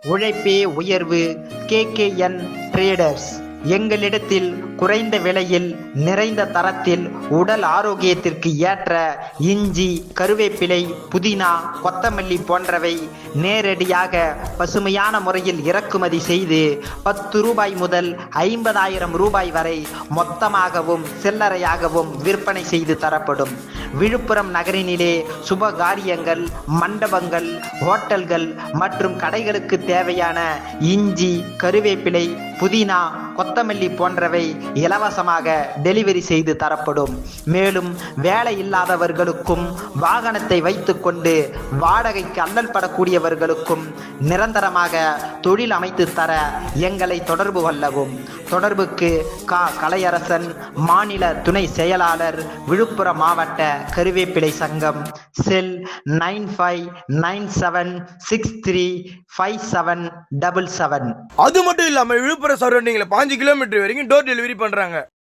உழைப்பே உயர்வு. KKN traders. எங்களிடத்தில் குறைந்த விலையில் நிறைந்த தரத்தில் உடல் ஆரோக்கியத்திற்கு ஏற்ற இஞ்சி, கருவேப்பிலை, புதினா, கொத்தமல்லி போன்றவை நேரடியாக பசுமையான முறையில் இறக்குமதி செய்து 10 ரூபாய் முதல் 50,000 ரூபாய் வரை மொத்தமாகவும் சில்லறையாகவும் விற்பனை செய்து தரப்படும். விழுப்புரம் நகரினிலே சுபகாரியங்கள், மண்டபங்கள், ஹோட்டல்கள் மற்றும் கடைகளுக்கு தேவையான இஞ்சி, கருவேப்பிலை, புதினா, கொத்தமல்லி போன்றவை இலவசமாக டெலிவரி செய்து தரப்படும். மேலும் வேலை இல்லாதவர்களுக்கும் வாகனத்தை வைத்துக்கொண்டு வாடகைக்கு அல்லல் படக்கூடியவர்களுக்கும் நிரந்தரமாக தொழில் அமைத்து தர எங்களை தொடர்பு கொள்ளவும். தொடர்புக்கு கலையரசன், மாநில துணை செயலாளர், விழுப்புரம் மாவட்ட கருவேப்பிலை சங்கம். செல் 9597635777. அது மட்டும் இல்லாம விழுப்புரம் சரௌண்டிங்ல 5 கிலோமீட்டர் வரைக்கும் டோர் டெலிவரி பண்றாங்க.